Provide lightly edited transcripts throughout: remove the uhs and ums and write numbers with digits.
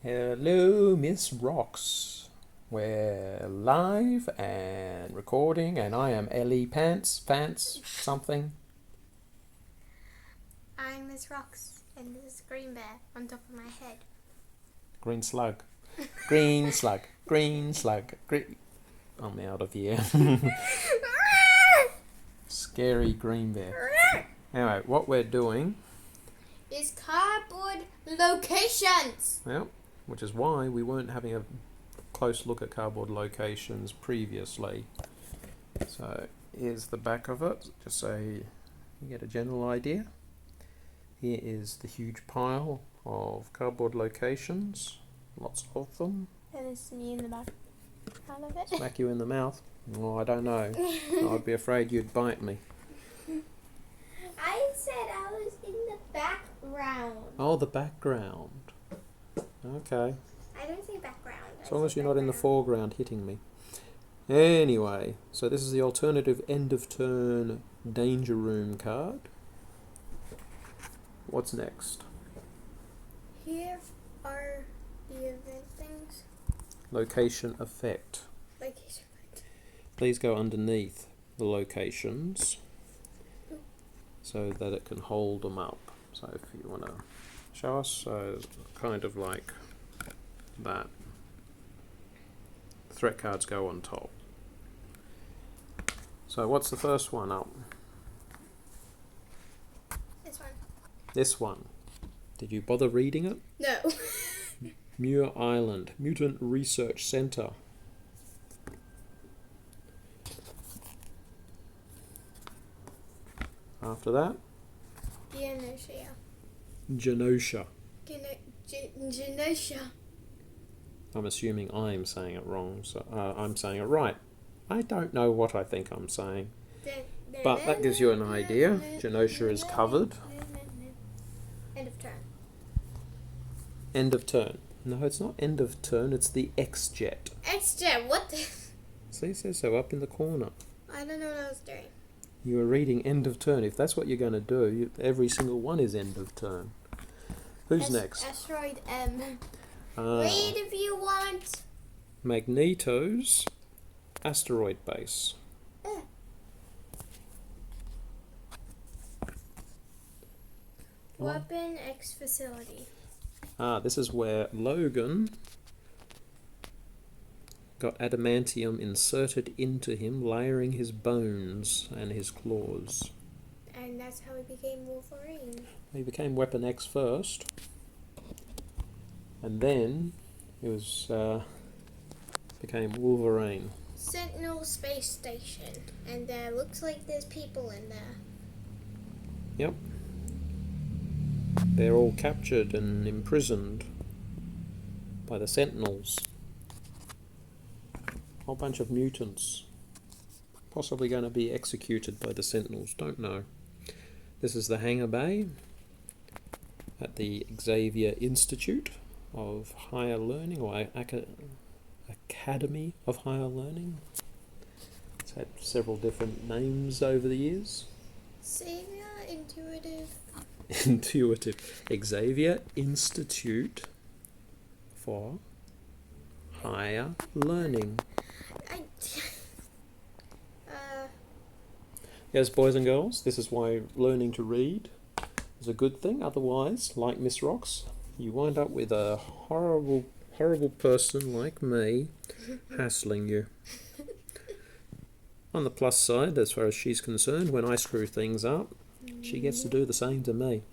Hello, Miss Rocks. We're live and recording, and I am Ellie Pants, something. I'm Miss Rocks, and this is Green Bear on top of my head. Green slug. Green slug. Green slug. I'm out of here. Scary green bear. Anyway, what we're doing is cardboard locations. Well, which is why we weren't having a close look at cardboard locations previously. So here's the back of it, just so you get a general idea. Here is the huge pile of cardboard locations, lots of them. And it's me in the back part of it. Smack you in the mouth? Oh, I don't know. I'd be afraid you'd bite me. I said I was in the background. Oh, the background. Okay. I don't say background. As long as you're not in the foreground hitting me. Anyway, so this is the alternative end of turn danger room card. What's next? Here are the event things. Location effect. Location effect. These go underneath the locations so that it can hold them up. So if you want to show us, so kind of like that. Threat cards go on top. So what's the first one up? This one. This one. Did you bother reading it? No. Muir Island, Mutant Research Center. After that? Genosha. Genosha. Genosha. I'm assuming I'm saying it wrong, so I'm saying it right. I don't know what I think I'm saying, but that gives you an idea. Genosha is covered. End of turn. End of turn. No, it's not end of turn, it's the X-Jet. X-Jet, what the? See, it says so up in the corner. I don't know what I was doing. You were reading end of turn. If that's what you're going to do, every single one is end of turn. Who's next? Asteroid M. Read if you want. Magneto's asteroid base. Weapon X facility. This is where Logan got adamantium inserted into him, layering his bones and his claws. And that's how he became Wolverine. He became Weapon X first, and then he was became Wolverine. Sentinel Space Station, and looks like there's people in there. Yep. They're all captured and imprisoned by the Sentinels. Whole bunch of mutants, possibly going to be executed by the Sentinels, don't know. This is the hangar bay at the Xavier Institute of Higher Learning, or Academy of Higher Learning. It's had several different names over the years. Xavier Intuitive. Xavier Institute for Higher Learning. Yes, boys and girls, this is why learning to read is a good thing. Otherwise, like Miss Rocks, you wind up with a horrible person like me hassling you. On the plus side, as far as she's concerned, when I screw things up, she gets to do the same to me.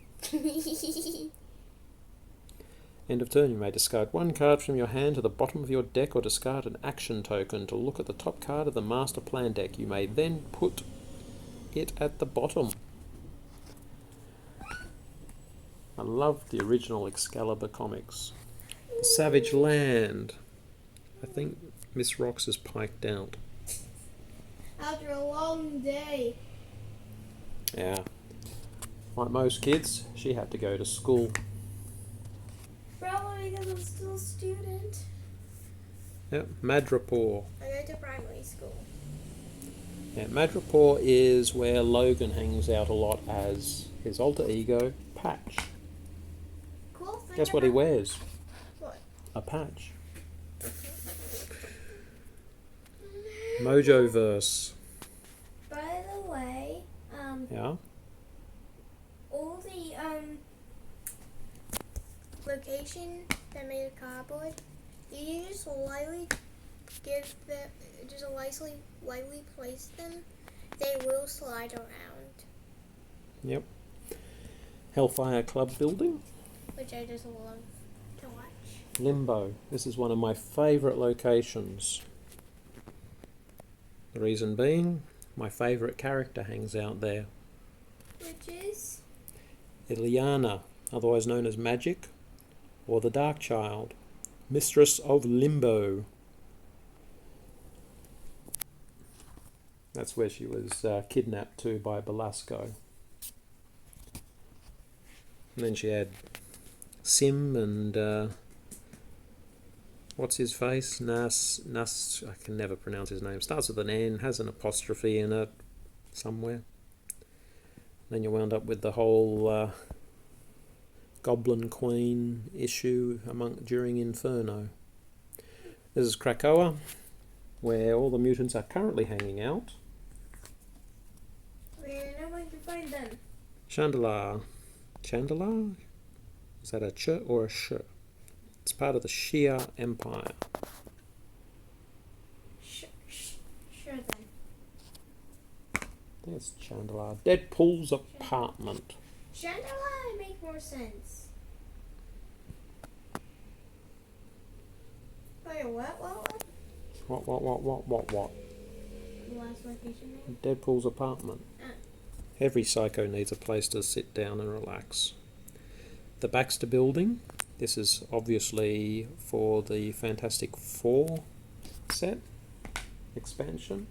End of turn, you may discard one card from your hand to the bottom of your deck or discard an action token to look at the top card of the master plan deck. You may then put it at the bottom. I love the original Excalibur comics. Savage Land. I think Miss Rocks has piked out. After a long day. Yeah. Like most kids, she had to go to school. Probably because I'm still a student. Yep, Madrapore. I go to primary school. Yeah, Madrapore is where Logan hangs out a lot as his alter ego, Patch. Cool thing. Guess what he wears? What? a patch. Mojo verse. By the way, Yeah. all the location that made of cardboard, you just lightly give them, just lightly place them, they will slide around. Yep. Hellfire Club building. Which I just love to watch. Limbo. This is one of my favourite locations. The reason being, my favourite character hangs out there. Which is? Ileana, otherwise known as Magic, or the Dark Child, Mistress of Limbo. That's where she was kidnapped to by Belasco. And then she had Sim and what's his face? Nas, I can never pronounce his name. Starts with an N, has an apostrophe in it somewhere. Then you wound up with the whole Goblin Queen issue during Inferno. This is Krakow, where all the mutants are currently hanging out. Where no one can find them. Chandelier. Chandelier? Is that a ch or a sh? It's part of the Shia Empire. Sure then. There's Chandelier. Deadpool's Apartment. Chandelier make more sense. Wait, what? What? The last location name? Deadpool's Apartment. Ah. Every psycho needs a place to sit down and relax. The Baxter Building. This is obviously for the Fantastic Four set expansion.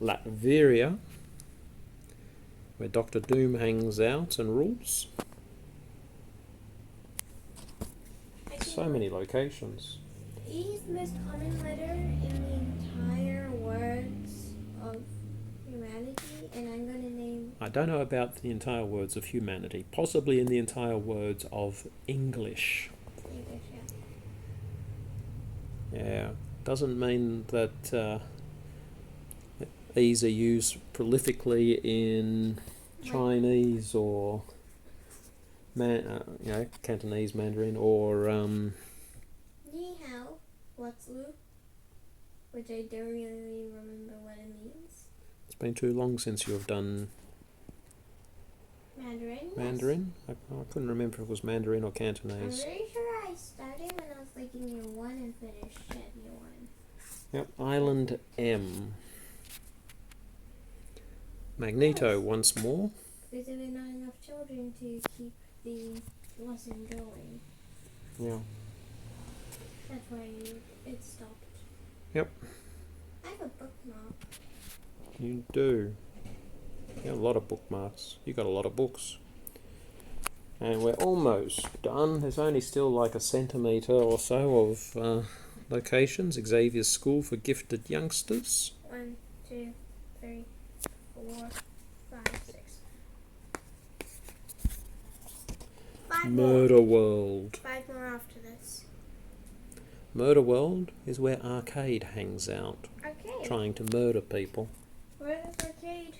Latveria, where Doctor Doom hangs out and rules. So many locations. He's the most common letter in the entire words of humanity, and I'm going to name... I don't know about the entire words of humanity. Possibly in the entire words of English. English, Yeah. Doesn't mean that these are used prolifically in Chinese or Cantonese, Mandarin, or Ni hao, what's lu? Which I don't really remember what it means. it's been too long since you have done Mandarin? I couldn't remember if it was Mandarin or I'm Cantonese. pretty sure I started when I was like in year 1 and finished at year 1. Yep, Island M. Magneto once more. Because there were not enough children to keep the lesson going. Yeah. That's why it stopped. Yep. I have a bookmark. You do. You got a lot of bookmarks. You got a lot of books. And we're almost done. There's only still like a centimetre or so of locations. Xavier's School for Gifted Youngsters. 1, 2, 3, 4, 5, 6. 5 more. Murder World. 5 more after this. Murder World is where Arcade hangs out, Arcade. trying to murder people. Where is Arcade?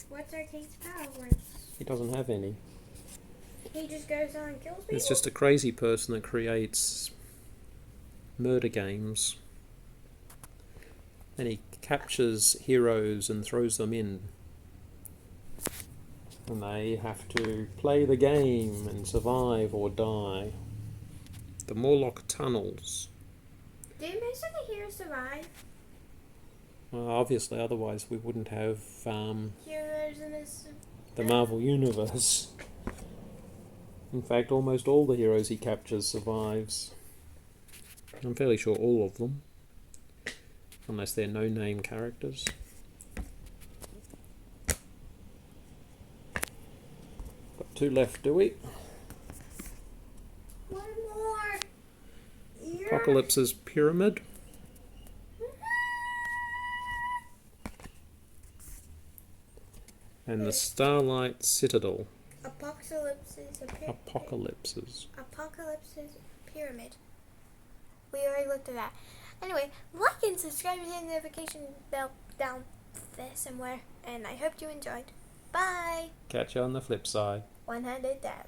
What's Arcade's powers? He doesn't have any. He just goes on and kills people? It's just a crazy person that creates murder games. And he captures heroes and throws them in. And they have to play the game and survive or die. The Morlock tunnels. Do most of the heroes survive? Well, obviously, otherwise we wouldn't have Heroes in this... the Marvel Universe. In fact, almost all the heroes he captures survives. I'm fairly sure all of them. Unless they're no-name characters. Got 2 left, do we? One more! Apocalypse's Pyramid. And the Starlight Citadel. Apocalypse's Apocalypses. pyramid. We already looked at that. Anyway, like and subscribe and hit the notification bell down there somewhere. And I hope you enjoyed. Bye! Catch you on the flip side. One-handed dab.